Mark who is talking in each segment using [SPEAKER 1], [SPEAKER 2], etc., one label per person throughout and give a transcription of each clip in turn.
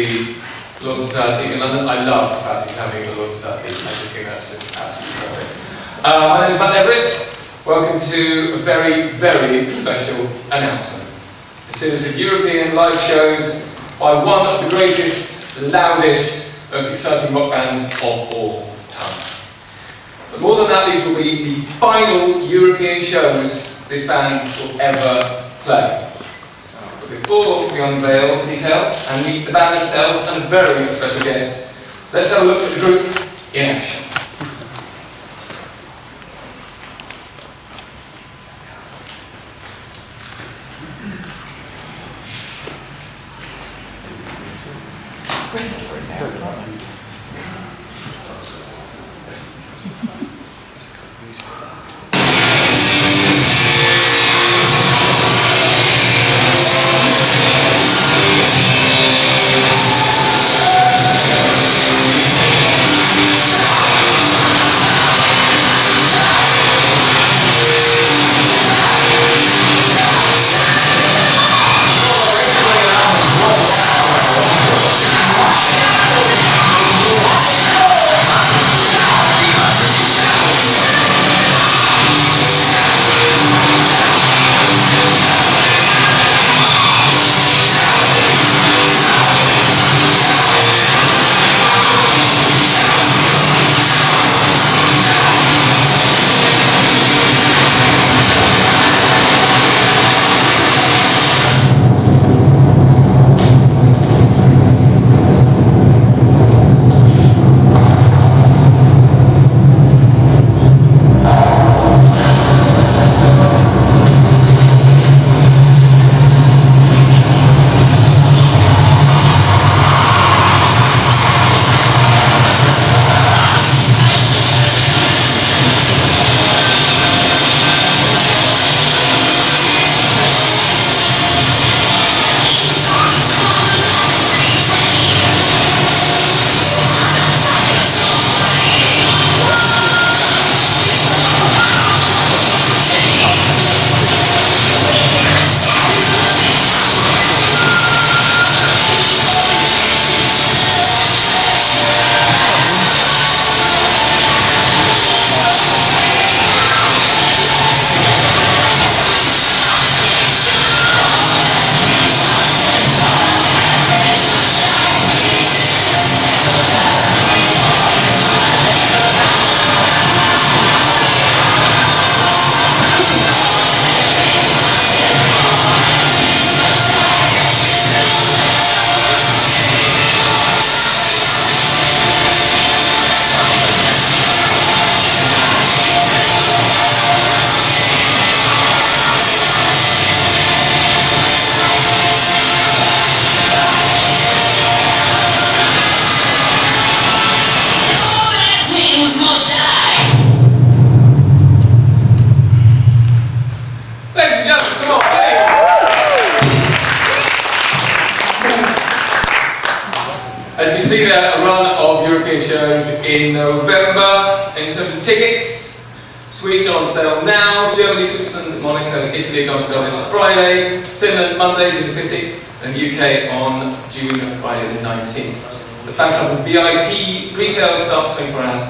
[SPEAKER 1] the Law Society in London. I love the fact he's having a Law Society. I just think that's just absolutely perfect. My name is Matt Everett. Welcome to a very, very special announcement. A series of European live shows by one of the greatest, the loudest, most exciting rock bands of all time. But more than that, these will be the final European shows this band will ever play. But before we unveil the details and meet the band themselves and a very special guest, let's have a look at the group in action. In November, in terms of tickets, Sweden on sale now, Germany, Switzerland, Monaco, Italy on sale this Friday, Finland Monday, June the 15th, and UK on June Friday the 19th. The fan club and VIP pre-sales start 24 hours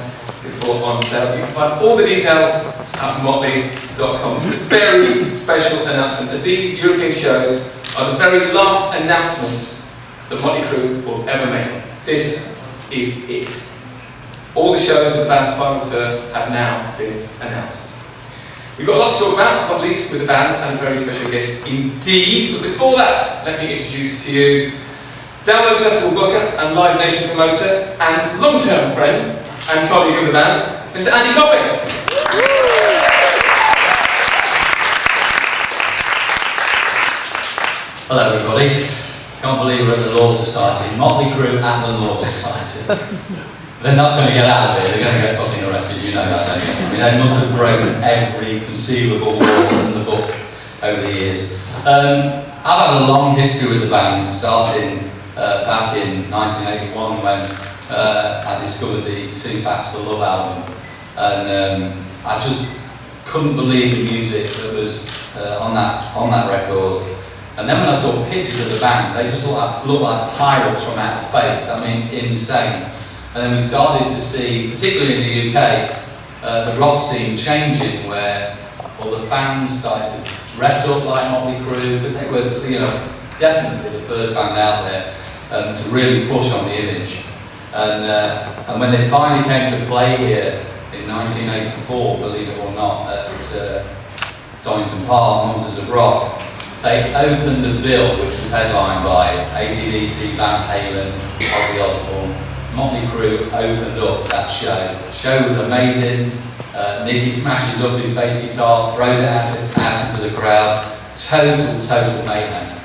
[SPEAKER 1] before on sale. You can find all the details at motley.com. This is a very special announcement, as these European shows are the very last announcements that Mötley Crüe will ever make. This is it. All the shows of the band's final tour have now been announced. We've got lots to talk about, not least with the band and a very special guest indeed. But before that, let me introduce to you Download Festival booker and Live Nation promoter and long-term friend and colleague of the band, Mr. Andy Copping.
[SPEAKER 2] Hello everybody. Can't believe we're at the Law Society. Motley Crüe at the Law Society. They're not going to get out of here, they're going to get fucking arrested, you know that, don't you? I mean, they must have broken every conceivable law in the book over the years. I've had a long history with the band, starting back in 1981 when I discovered the Too Fast for Love album. And I just couldn't believe the music that was on that record. And then when I saw pictures of the band, they just looked like pirates from outer space. I mean, insane. And then we started to see, particularly in the UK, the rock scene changing, where all the fans started to dress up like Mötley Crüe, because they were, definitely the first band out there to really push on the image. And when they finally came to play here in 1984, believe it or not, at Donington Park, Monsters of Rock, they opened the bill, which was headlined by AC/DC, Van Halen, Ozzy Osbourne. Mötley Crüe opened up that show. The show was amazing. Nicky smashes up his bass guitar, throws it out into the crowd. Total mayhem.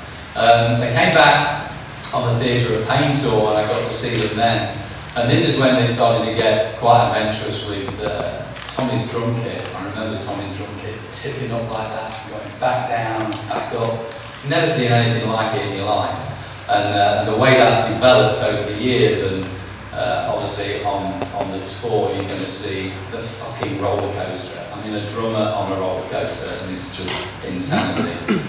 [SPEAKER 2] They came back on the Theatre of Pain tour, and I got to see them then. And this is when they started to get quite adventurous with Tommy's drum kit. I remember Tommy's drum kit tipping up like that, going back down, back up. You've never seen anything like it in your life. And the way that's developed over the years, and obviously on the tour, you're going to see the fucking roller coaster. I mean, a drummer on a roller coaster, and it's just insanity.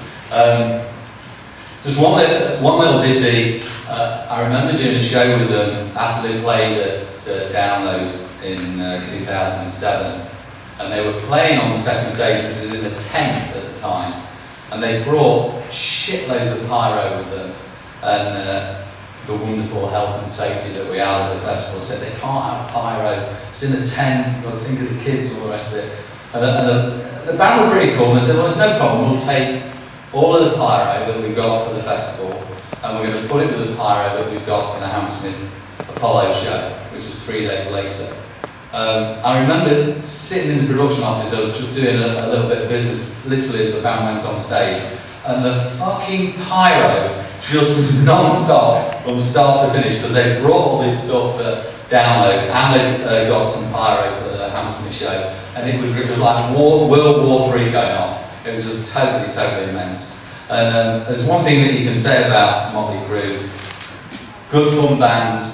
[SPEAKER 2] Just one little ditty. I remember doing a show with them after they played at Download in 2007, and they were playing on the second stage, which was in a tent at the time, and they brought shitloads of pyro with them, and the wonderful health and safety that we had at the festival said they can't have pyro, it's in a tent, you've got to think of the kids and all the rest of it. And the band were pretty cool, and they said, well, it's no problem, we'll take all of the pyro that we've got for the festival, and we're going to put it with the pyro that we've got for the Hammersmith Apollo show, which is 3 days later. I remember sitting in the production office, I was just doing a little bit of business, literally as the band went on stage, and the fucking pyro just was non-stop from start to finish, because they brought all this stuff for Download, and they got some pyro for the Hammersmith show, and it was like World War III going off. It was just totally immense. And there's one thing that you can say about Mötley Crüe: good fun band,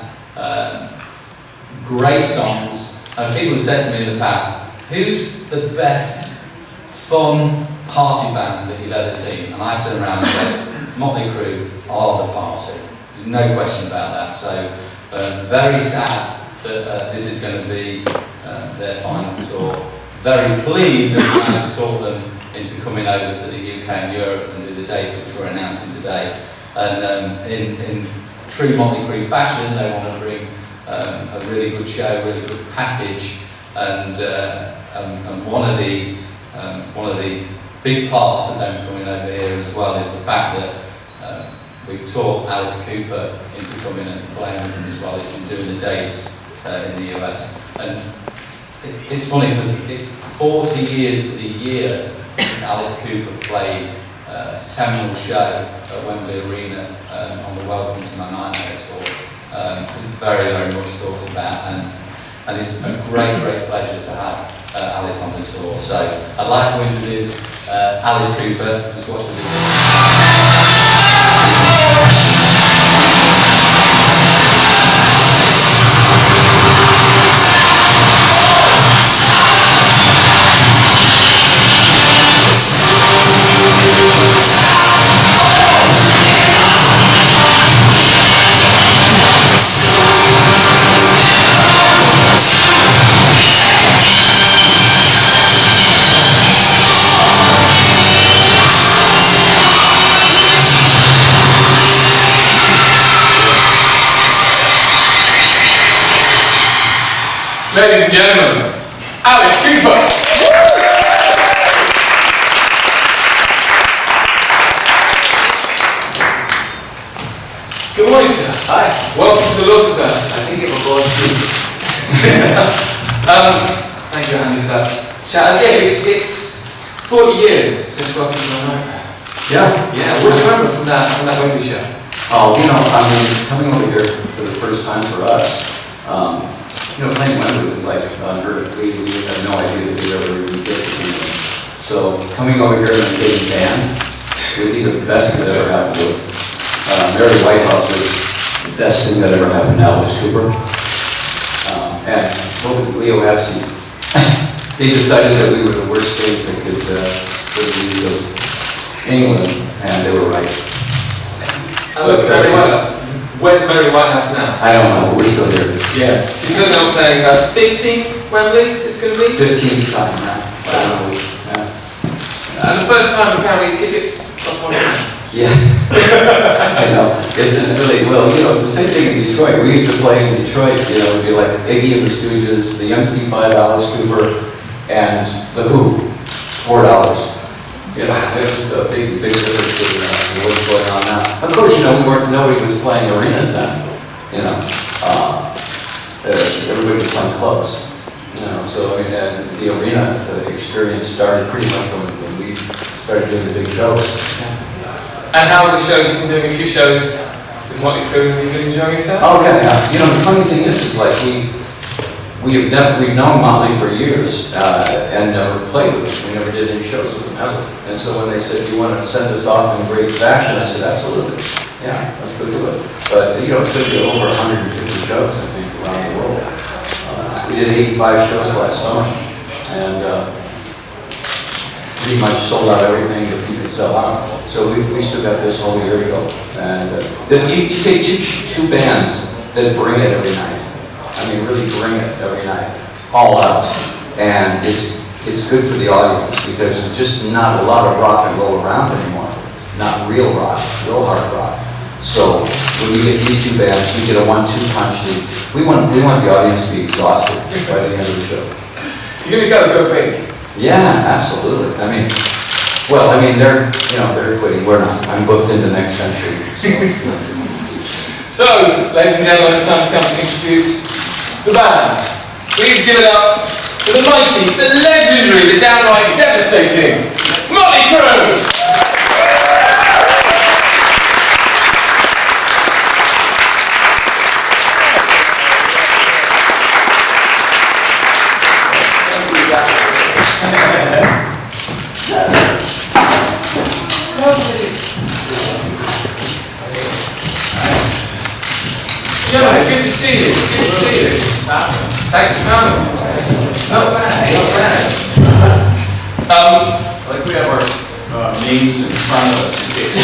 [SPEAKER 2] great songs. And people have said to me in the past, who's the best fun party band that you've ever seen? And I turn around and say, Mötley Crüe are the party. There's no question about that. So very sad that this is going to be their final tour. Very pleased that we managed to talk them into coming over to the UK and Europe and do the dates which we're announcing today. And in true Mötley Crüe fashion, they want to bring a really good show, really good package, and one of the big parts of them coming over here as well is the fact that we've talked Alice Cooper into coming and playing with them as well. He's been doing the dates in the US, and it's funny because it's 40 years to the year since Alice Cooper played a seminal show at Wembley Arena on the Welcome to My Nightmare tour. Very much talked about, and it's a great pleasure to have Alice on the tour. So I'd like to introduce Alice Cooper. Just watch the video.
[SPEAKER 1] Ladies and gentlemen, Alice Cooper. Good morning, sir. Hi. Welcome to the Law Society. I think it will go on through. Thank you, Andy, for that chat. It's 40 years since Welcome to My Nightmare. Yeah. What do you remember from that Wembley show?
[SPEAKER 3] Oh, coming over here for the first time for us, playing Wembley was like unheard of. We had no idea that we'd ever even get to England. So coming over here and getting band was either the best thing that ever happened to us. Mary Whitehouse was the best thing that ever happened to Alice Cooper. And what was it, Leo Absey? They decided that we were the worst things that could lead of England, and they were right.
[SPEAKER 1] And look, Mary Whitehouse. Where's Mary Whitehouse now?
[SPEAKER 3] I don't know, but we're still here.
[SPEAKER 1] Yeah. She's still now playing her 15th Wembley, is this going to be?
[SPEAKER 3] 15th time now. Yeah.
[SPEAKER 1] And the first time apparently tickets cost £1.
[SPEAKER 3] Yeah. I know. It's really, well, you know, it's the same thing in Detroit. We used to play in Detroit, you know, it'd be like Iggy and the Stooges, the MC5, Alice Cooper, and The Who, $4. You know, it was just a big difference in what's going on now. Of course, you know, nobody was playing arenas then, you know. Everybody was playing clubs, you know. So, I mean, the arena experience started pretty much when we started doing the big shows.
[SPEAKER 1] And how are the shows? You've been doing a few shows with Motley Crüe. Have you been enjoying yourself?
[SPEAKER 3] Oh yeah, yeah. You know, the funny thing is like we've known Motley for years and never played with them. We never did any shows with them ever. And so when they said, "Do you want to send us off in great fashion?" I said, "Absolutely. Yeah, let's go do it." But you know, it's going to be over 150 shows, I think, around the world. We did 85 shows last summer, and pretty much sold out everything that we could sell out. So we still got this whole year to go. And then you take two bands that bring it every night. I mean, really bring it every night, all out. And it's good for the audience because there's just not a lot of rock and roll around anymore. Not real rock, real hard rock. So when you get these two bands, you get a 1-2 punch. We want the audience to be exhausted by the end of the show.
[SPEAKER 1] If you're going to go big.
[SPEAKER 3] Yeah, absolutely. I mean, they're quitting. We're not. I'm booked into next century.
[SPEAKER 1] So, ladies and gentlemen, it's time to come to introduce the band. Please give it up for the mighty, the legendary, the downright devastating Mötley Crüe! Gentlemen, good to see you. Good to see you. Thanks for coming. Not bad, not bad.
[SPEAKER 4] Like we have our names in front of us in case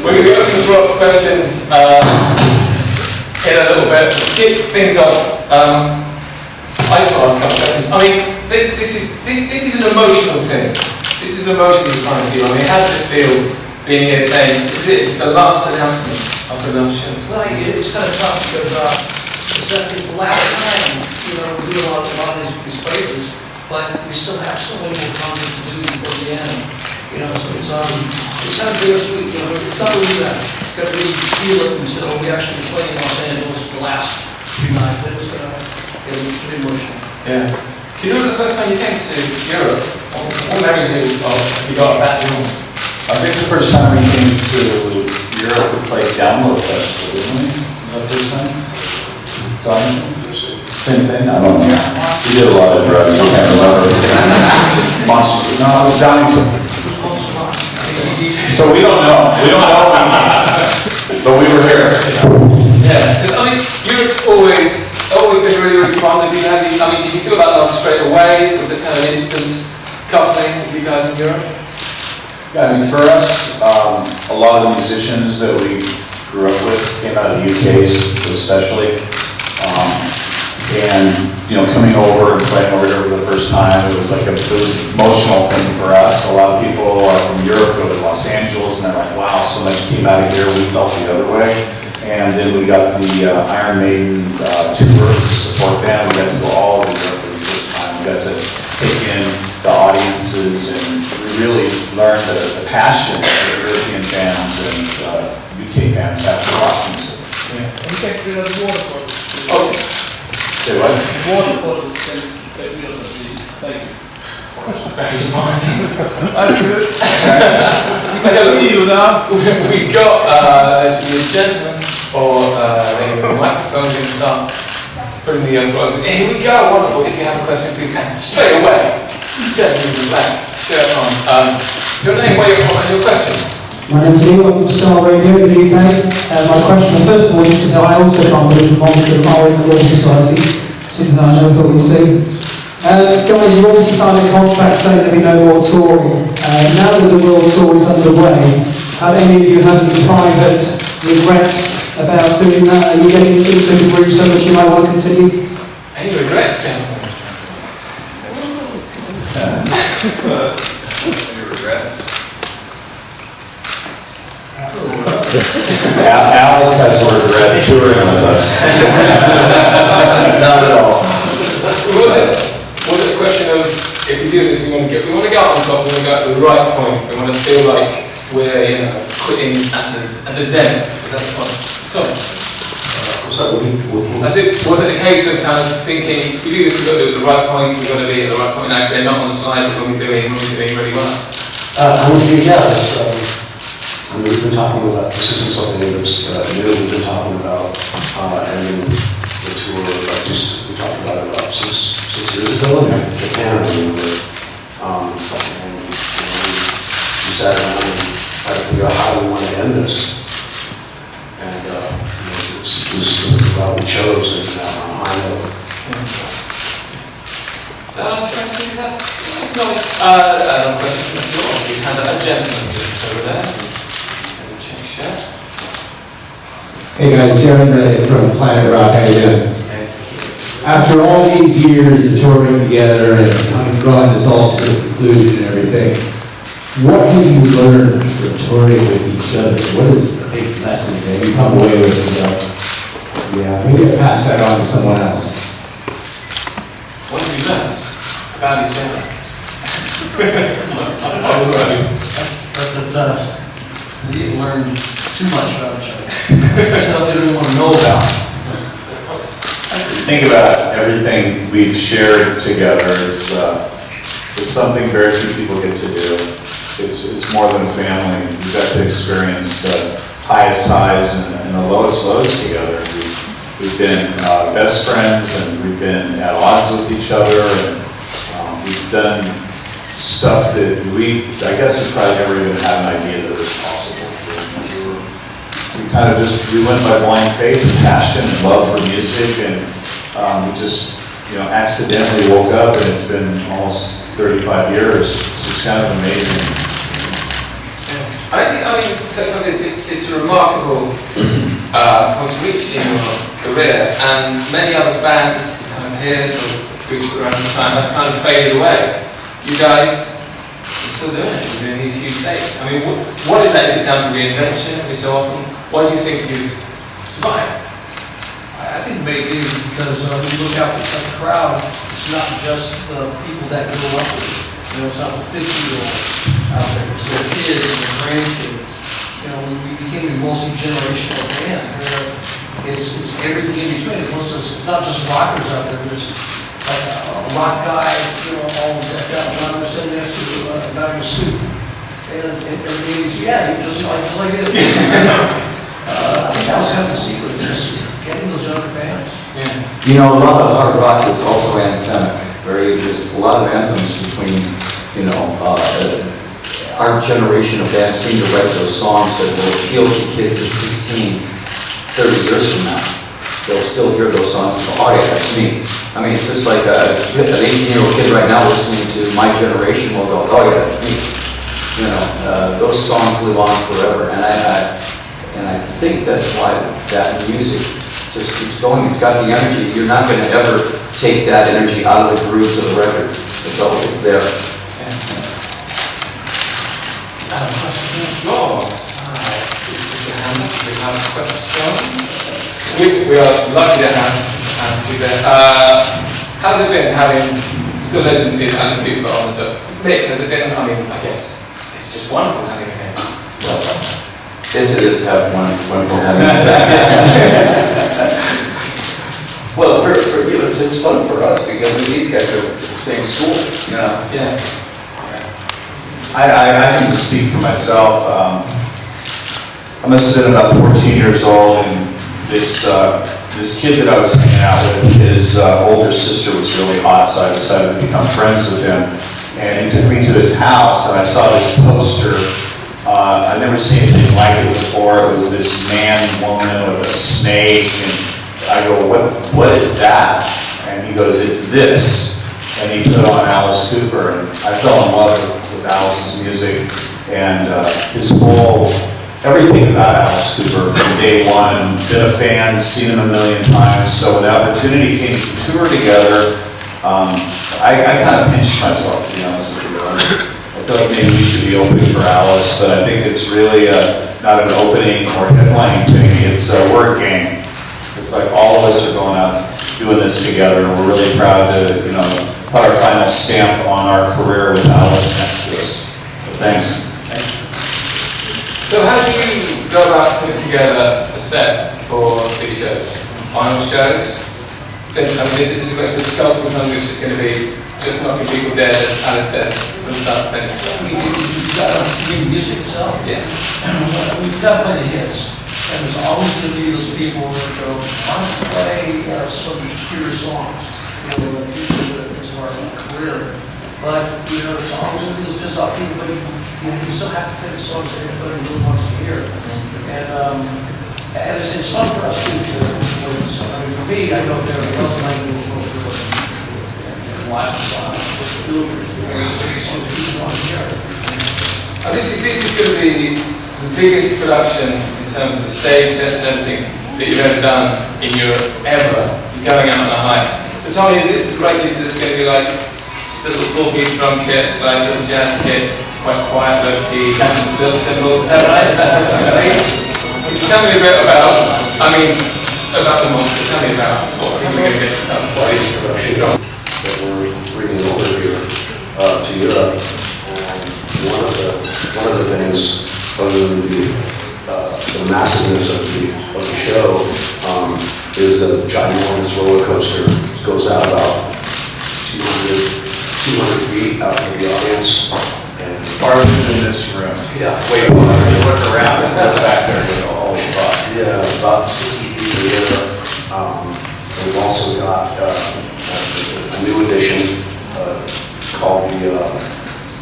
[SPEAKER 1] We're going to be opening the floor up to questions in a little bit. To kick things off, I just want to ask a couple of questions. I mean, this is an emotional thing. This is an emotional time for you. I mean, how did it feel being here saying, this is it, it's the last announcement of the last show?
[SPEAKER 5] Well, it's kind of tough because it's the last time, we do a lot of these places, but we still have so many more concerts to do before the end. So it's kind of bittersweet. It's not really that. Got to really feel it until we actually play in Los Angeles the last few nights. It was pretty emotional.
[SPEAKER 1] Yeah. Can you remember the first time you came to Europe? What memories have you got of that tour?
[SPEAKER 4] I think the first time we came to Europe, we played Download Festival, didn't we? Was that the first time? Same thing? I don't know. We did a lot of drugs, I can't remember. Monsters. No, it was Donington. So we don't know. But we were here.
[SPEAKER 1] Yeah, because Europe's always been really, really fun. Did you feel that love straight away? Was it kind of instant coupling with you guys in Europe?
[SPEAKER 4] Yeah, for us, a lot of the musicians that we grew up with came out of the UK especially. And coming over and playing over here for the first time, it was an emotional thing for us. A lot of people from Europe go to Los Angeles and they're like, wow, so much came out of here. We felt the other way. And then we got the Iron Maiden tour as a support band. We got to go all over Europe for the first time. We got to take in the audiences, and we really learned the passion that European fans and UK fans have for rock music.
[SPEAKER 5] And we take rid of the water bottles.
[SPEAKER 1] Oh, just
[SPEAKER 4] Say what?
[SPEAKER 5] The water bottles, can get rid of these. Thank you.
[SPEAKER 1] back to Martin.
[SPEAKER 5] That's good. You can see you now.
[SPEAKER 1] We've got a gentleman or microphones in start putting the floor. Here we go, wonderful. If you have a question, please straight away. Don't even back. Shirt on. Your name, where you're from, and your question.
[SPEAKER 6] My name's Lee, I'm from Star Radio in the UK. My question, first of all, is to say I also can't believe the Motley Crüe are in the Royal Society, something that I never thought we'd see. Guys, you obviously signed a contract saying there'll be no more touring. Now that the world tour is underway, have any of you had any private regrets about doing that? Are you getting into the group so much you might want to continue?
[SPEAKER 1] Any regrets, gentlemen? Any regrets?
[SPEAKER 4] Alice has a regret touring with us.
[SPEAKER 3] Not at all.
[SPEAKER 1] Was it a question of, if we do this, we want to go up on top, we want to go at the right point, we want to feel like we're, quitting at the zenith? Is that the point? Tom? Was it a case of kind of thinking, if we do this, we've got to do it at the right point, we've got to be at the right point in our career, not on the side when we're doing really well?
[SPEAKER 7] We've been talking about, this isn't something that's new, we've been talking about ending the tour, we talked about it about six years ago in Japan, and we sat down and tried to figure out how we want to end this. And this is the route we chose, and on a high note.
[SPEAKER 1] Is that last question? That's not another question from the floor. Please hand out a gentleman just over there. Check chef.
[SPEAKER 8] Hey guys, Darren Reddick from Planet Rock. How you doing?
[SPEAKER 1] Okay.
[SPEAKER 8] After all these years of touring together and kind of drawing this all to a conclusion and everything, what have you learned from touring with each other? What is the big lesson that you come away with and go, yeah, maybe I'll pass that on to someone else?
[SPEAKER 1] What have you learnt about each other? All right.
[SPEAKER 5] That's we didn't learn too much about each other. Stuff we didn't want to know about.
[SPEAKER 4] Think about everything we've shared together. It's something very few people get to do. It's more than family. We've got to experience the highest highs and the lowest lows together. We've been best friends, and we've been at odds with each other, and we've done stuff that I guess we probably never even had an idea that was possible. We went by blind faith and passion and love for music, and we just, accidentally woke up, and it's been almost 35 years, so it's kind of amazing.
[SPEAKER 1] It's a remarkable point to reach in your career, and many other bands, kind of peers or groups around the time have kind of faded away. You guys are still doing it, you're doing these huge dates. I mean, what is that? Is it down to reinvention every so often? Why do you think you've survived?
[SPEAKER 5] I think maybe because when you look out at the crowd, it's not just the people that grow up with it. It's not the 50-year-olds out there. It's their kids and their grandkids. When we became a multi-generational band, it's everything in between. It's not just rockers out there. There's like a rock guy, all decked out, and I'm sitting next to a guy in a suit. And everything in between, yeah, just like it. I think that was kind of the secret, just getting those younger fans.
[SPEAKER 1] Yeah.
[SPEAKER 3] A lot of hard rock is also anthemic. There's a lot of anthems between, our generation of bands seem to write those songs that will appeal to kids at 16, 30 years from now. They'll still hear those songs and go, oh yeah, that's me. I mean, it's just like an 18-year-old kid right now listening to my generation will go, oh yeah, that's me. Those songs live on forever, and I think that's why that music just keeps going. It's got the energy. You're not going to ever take that energy out of the grooves of the record. It's always there.
[SPEAKER 1] Question from the floor. Please put your hand up. We have a question. We are lucky to have hands to be there. How's it been having the legend is Alice Cooper on the top? Mick, has it been? I guess it's just wonderful having him here.
[SPEAKER 3] Yes, it is wonderful having you back. Well, for you, it's fun for us because these guys are at the same school,
[SPEAKER 1] Yeah.
[SPEAKER 4] I can just speak for myself. I must have been about 14 years old, and this kid that I was hanging out with, his older sister was really hot, so I decided to become friends with him. And he took me to his house, and I saw this poster. I'd never seen anything like it before. It was this man, woman with a snake, and I go, what is that? And he goes, it's this. and he put on Alice Cooper, and I fell in love with Alice's music, and everything about Alice Cooper from day one. Been a fan, seen him a million times. So when the opportunity came to tour together, I kind of pinched myself, to be honest with you. I feel like maybe we should be opening for Alice, but I think it's really not an opening or headlining thing. It's we're a gang. It's like all of us are going out doing this together, and we're really proud to, put our final stamp on our career with Alice next to us. So thanks.
[SPEAKER 1] So how do you go about putting together a set for these shows? Final shows? Then is it just a question of sculpting something that's just going to be just knocking people dead, as Alice says, from start to finish?
[SPEAKER 5] You've got to do music itself.
[SPEAKER 1] Yeah.
[SPEAKER 5] We've got to play the hits. And there's always going to be those people that go, why don't you play some obscure songs? That people that into our career. But, there's always going to be those pissed off people, but you still have to play the songs that everybody really wants to hear. And it's fun for us too to play the song. I mean, for me, I go there and love language, wild style, filters, songs people want to hear.
[SPEAKER 1] This is going to be the biggest production in terms of the stage sets and everything that you've ever done in Europe, ever. You're going out on a high. So Tommy, is it great that it's going to be like just a little four-piece drum kit, like a little jazz kit, quite quiet, low-key, little cymbals, is that right? Is that how it's going to be? Tell me a bit about the monster. Tell me about what people are going to get a chance to see.
[SPEAKER 7] That we're bringing over here to Europe. And one of the things, other than the massiveness of the show, is the ginormous roller coaster. It goes out about 200 feet out in the audience. And
[SPEAKER 4] Farther than this room.
[SPEAKER 7] yeah,
[SPEAKER 4] Wait, when you look around and look back there, you go, holy fuck.
[SPEAKER 7] yeah, about 60 feet in the air. We've also got a new addition called the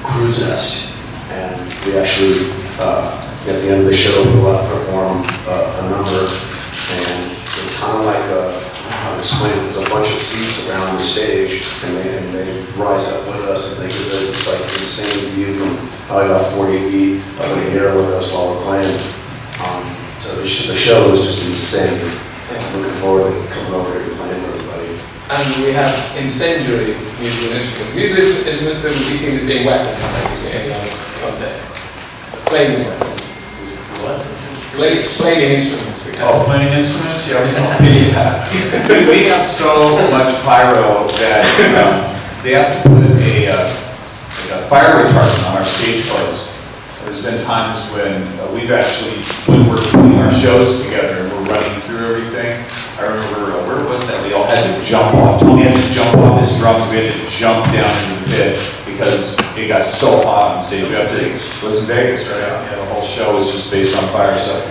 [SPEAKER 7] Cruise Nest, and we actually at the end of the show we go out and perform a number, and it's kind of like I don't know how to explain it. There's a bunch of seats around the stage, and they rise up with us, and they get this like insane view from probably about 40 feet up in the air with us while we're playing. So the show is just insane. I'm looking forward to coming over here and playing for everybody.
[SPEAKER 1] And we have incendiary musical instruments. Musical instruments that would be seen as being weapons in any other context. Flaming weapons.
[SPEAKER 4] What?
[SPEAKER 1] Flaming instruments.
[SPEAKER 4] Oh, flaming instruments? Yeah. We have so much pyro that they have to put a fire retardant on our stage plays. There's been times when when we're putting our shows together and we're running through everything. I remember, where was that? We all had to jump off. Tony had to jump off his drums. We had to jump down into the pit because it got so hot on stage. We have to listen to Vegas, right? Yeah, the whole show is just based on fire. So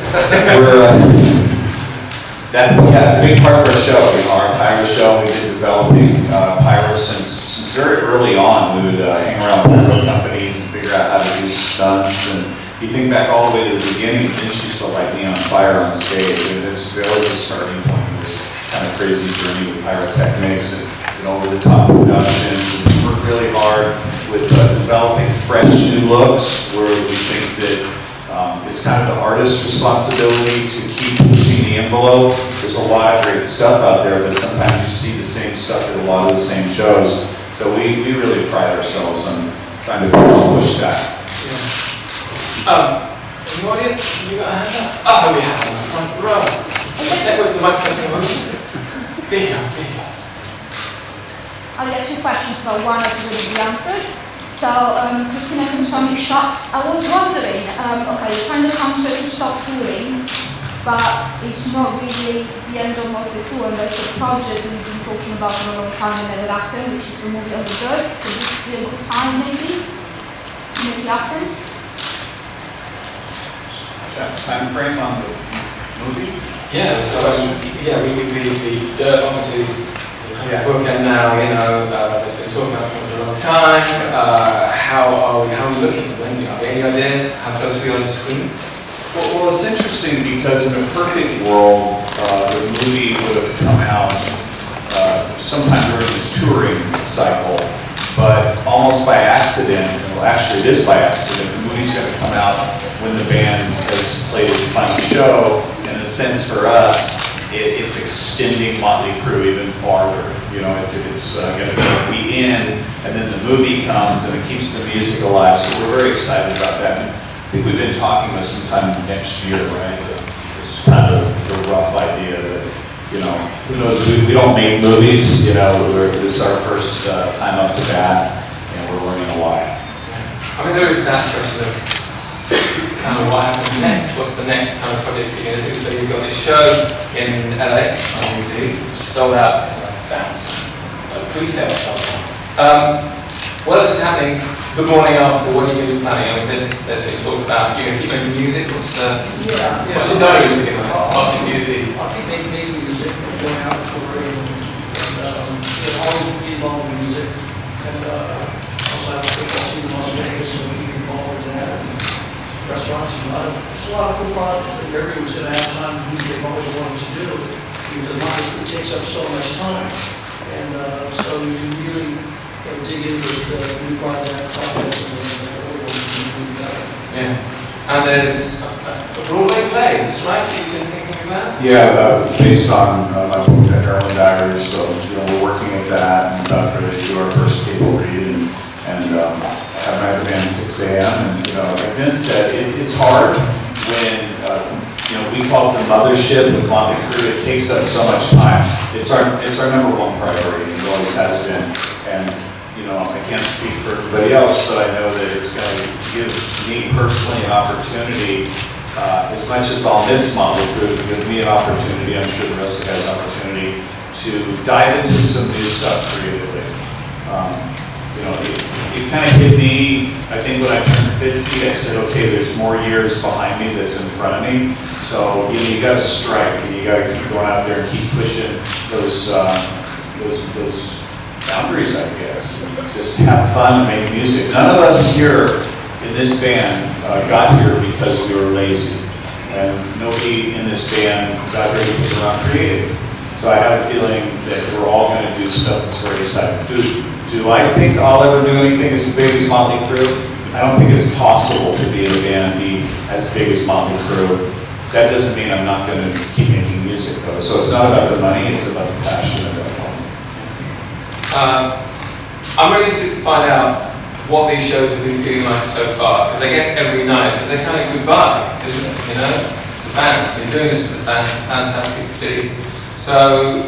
[SPEAKER 4] that's a big part of our show. Our pyro show, we've been developing pyro since very early on. We would hang around pyro companies and figure out how to do stunts. And you think back all the way to the beginning, Vince used to light me on fire on stage. And there was a starting point in this kind of crazy journey with pyrotechnics and over the top productions. And we work really hard with developing fresh new looks where we think that it's kind of the artist's responsibility to keep pushing the envelope. There's a lot of great stuff out there, but sometimes you see the same stuff at a lot of the same shows. So we really pride ourselves on trying to push that.
[SPEAKER 1] In the audience, you got a hand up? Oh, we have in the front row. Let's set with the microphone. Come on. There you go.
[SPEAKER 9] I got two questions, but one has already been answered. So, Christina from Sonic Shots, I was wondering, okay, you signed the contract to stop touring, but it's not really the end of Mötley Crüe, and there's a project we've been talking about for a long time and never happened, which is the movie on the dirt. Could this be a good time, maybe, to make it happen?
[SPEAKER 4] Time frame on the movie?
[SPEAKER 1] Yeah, so the dirt, obviously, the book and now, there's been talking about it for a long time. How are we looking? Have any idea how close we are to the screen?
[SPEAKER 4] Well, it's interesting because in a perfect world, the movie would have come out sometime during this touring cycle, but almost by accident, well actually it is by accident, the movie's gonna come out when the band has played its final show, and in a sense for us, it's extending Motley Crüe even farther. You know, it's gonna be the end, and then the movie comes and it keeps the music alive, so we're very excited about that. And I think we've been talking about sometime next year, right? It's kind of the rough idea that, you know, who knows, we don't make movies, you know, this is our first time up to bat, and we're learning a lot.
[SPEAKER 1] I mean, there is that question of kind of what happens next. What's the next kind of project you're going to do? So you've got this show in LA on New Zealand, which is sold out in advance, pre-sale sold out. What else is happening the morning after? What are you going to be planning? I mean, there's been talk about you're going to keep making music. What's your diary looking like after music?
[SPEAKER 5] I think maybe music, going out touring, and always be involved in music. And also I have a football team in Las Vegas, so we get involved in that. Restaurants, there's a lot of cool projects that everyone's going to have time to do what they've always wanted to do, because it takes up so much time. And so you really dig into the new projects and what we're going to do better.
[SPEAKER 1] Yeah. And there's a Broadway play, is this right, that you've been thinking about?
[SPEAKER 4] Yeah, based on my book, The Heroin Diaries, so you know, we're working at that, and about ready to do our first table read, and have my other band 6 a.m. And you know, like Vince said, it's hard when you know, we call it the mothership with Motley Crüe. It takes up so much time. It's our number one priority, and it always has been. And you know, I can't speak for everybody else, but I know that it's going to give me personally an opportunity. As much as I'll miss Motley Crüe, it gives me an opportunity. I'm sure the rest of the guys an opportunity to dive into some new stuff creatively. You know, it kind of hit me, I think when I turned 50, I said, okay, there's more years behind me that's in front of me. So you got to strike, and you got to keep going out there and keep pushing those boundaries, I guess. Just have fun and make music. None of us here in this band got here because we were lazy. And nobody in this band got here because we're not creative. So I have a feeling that we're all going to do stuff that's very exciting. Do I think I'll ever do anything as big as Motley Crüe? I don't think it's possible to be in a band and be as big as Motley Crüe. That doesn't mean I'm not going to keep making music though. So it's not about the money, it's about the passion of it.
[SPEAKER 1] I'm really interested to find out what these shows have been feeling like so far, because I guess every night there's a kind of goodbye, isn't it? You know, to the fans. We're doing this for the fans have big cities. So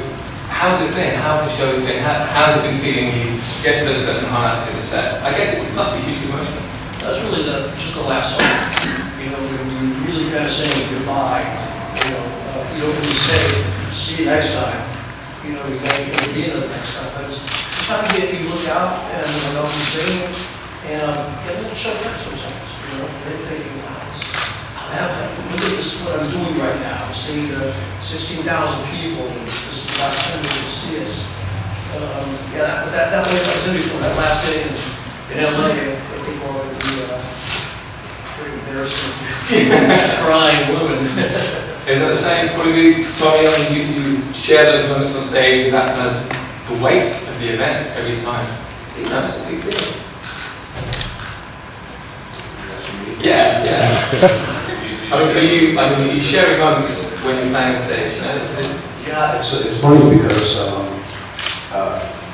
[SPEAKER 1] how's it been? How have the shows been? How's it been feeling when you get to those certain highlights in the set? I guess it must be hugely emotional.
[SPEAKER 5] That's really just the last song. You know, when we really kind of saying goodbye. You know, when you say, see you next time, you know, exactly at the end of the next time. But it's time to get you look out and you sing, and then the show up sometimes. You know, they're thinking, wow, look at this, what I'm doing right now. Seeing the 16,000 people, and this is the last time they see us. Yeah, that way I was in before that last day in LA, I think all would be pretty embarrassing. Crying woman.
[SPEAKER 1] Is that the same for you, Tony? I mean, do you share those moments on stage with that kind of the weight of the event every time? See, that's a big deal. Yeah. Are you sharing moments when you're playing on stage? You know,
[SPEAKER 7] Yeah, it's funny because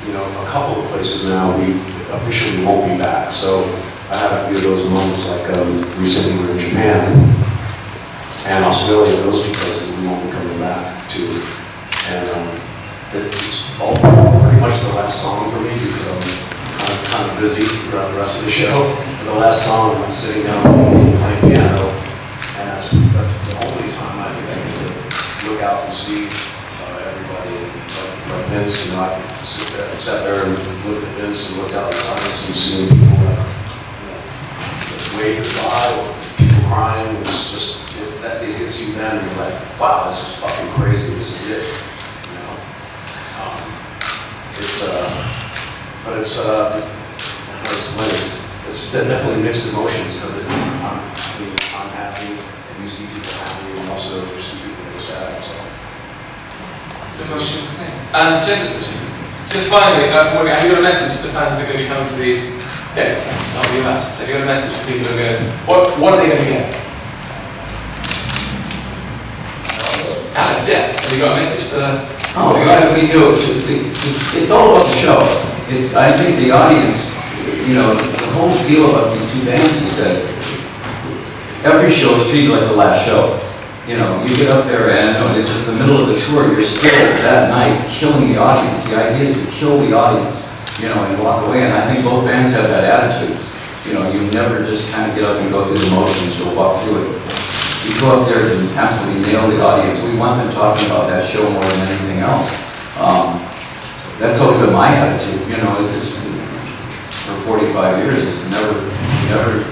[SPEAKER 7] you know, a couple of places now we officially won't be back. So I had a few of those moments, like recently we were in Japan and Australia. Those two places we won't be coming back to, and it's all pretty much the last song for me because I'm kind of busy throughout the rest of the show. But the last song, I'm sitting down and playing piano, and that's the only time I think I get to look out and see everybody. Like Vince, you know, I sat there and looked at Vince and looked out in the audience and seeing people wave goodbye, or people crying. It's just it hits you then, and you're like, wow, this is fucking crazy. This is it. You know, it's definitely mixed emotions because I'm happy, and you see people happy, and also you see people that are sad. So.
[SPEAKER 1] It's an emotional thing. Just finally, have you got a message to the fans that are going to be coming to these dates? Start with us. Have you got a message for people who are going? What are they going to get? Alice, yeah. Have you got a message for?
[SPEAKER 3] Oh, we do. It's all about the show. I think the audience, the whole deal about these two bands is that every show is treated like the last show. You get up there and it's the middle of the tour, you're still that night killing the audience. The idea is to kill the audience, and walk away. And I think both bands have that attitude. You never just kind of get up and go through the motions, you'll walk through it. You go up there and absolutely nail the audience. We want them talking about that show more than anything else. That's always been my attitude, is for 45 years, is never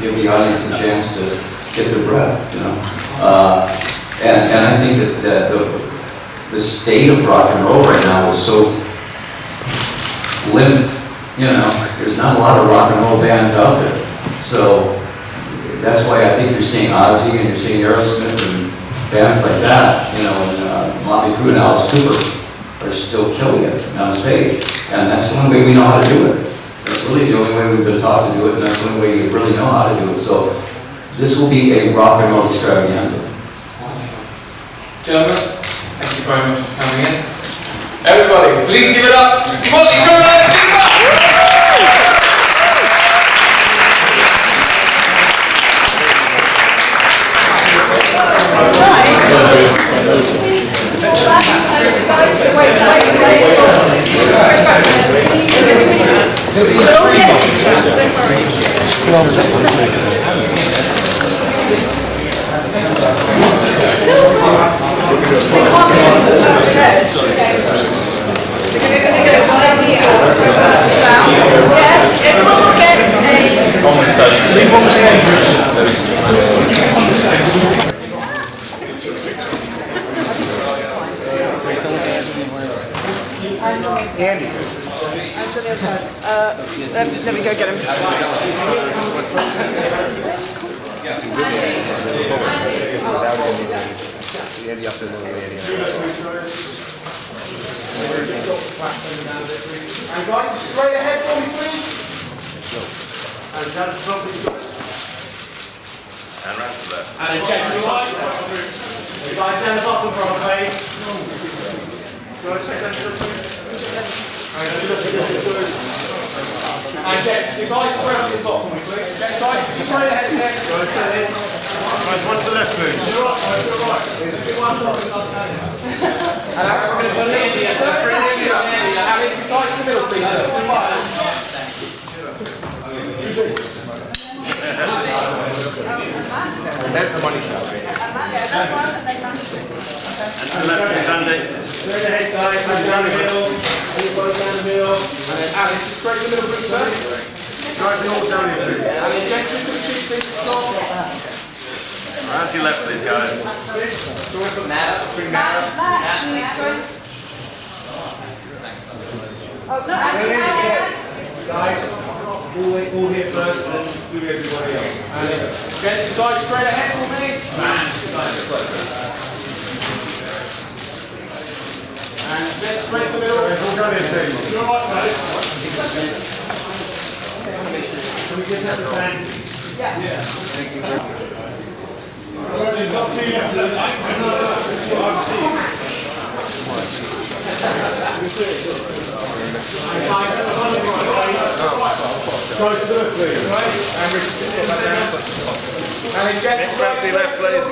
[SPEAKER 3] give the audience a chance to get their breath, And I think that the state of rock and roll right now is so limp, there's not a lot of rock and roll bands out there. So that's why I think you're seeing Ozzy and you're seeing Aerosmith and bands like that, and Mötley Crüe and Alice Cooper are still killing it on stage. And that's the only way we know how to do it. That's really the only way we've been taught to do it, and that's the only way you really know how to do it. So this will be a rock and roll extravaganza.
[SPEAKER 1] Gentlemen, thank you very much for coming in. Everybody, please give it up. Motley Crüe, let's give it up!
[SPEAKER 10] Let me go get him.
[SPEAKER 11] And guys, straight ahead for me, please. And that's probably good.
[SPEAKER 12] And round to the left.
[SPEAKER 11] And a check the sides. You guys down the bottom from please. Guys, take that to the and Jets, his eyes straight up to the top for me, please. Jets, eyes straight ahead again. Guys,
[SPEAKER 12] One to the left, please.
[SPEAKER 11] to the right, guys, to the right. And Alex, we're going to put it in here, sir. Alex, his eyes to the middle, please, sir.
[SPEAKER 12] There's the money shot. And to the left, please, Andy.
[SPEAKER 11] Straight ahead, guys, and down the middle. Everybody down the middle. And then Alex, just straight in the middle, please, sir.
[SPEAKER 12] Guys, you all down here, please.
[SPEAKER 11] And then Jets, just put the cheeks in the top.
[SPEAKER 12] Round to your left, please, guys.
[SPEAKER 11] So we're putting that up, bring that up. Guys, all here first, and then do everybody else. And Jets, his eyes straight ahead for me. And then straight in the middle.
[SPEAKER 12] All down here, please.
[SPEAKER 11] You're all right, guys. Can we just have the band? Yeah. Thank you. Close to the left, please. And inject the
[SPEAKER 12] left, please.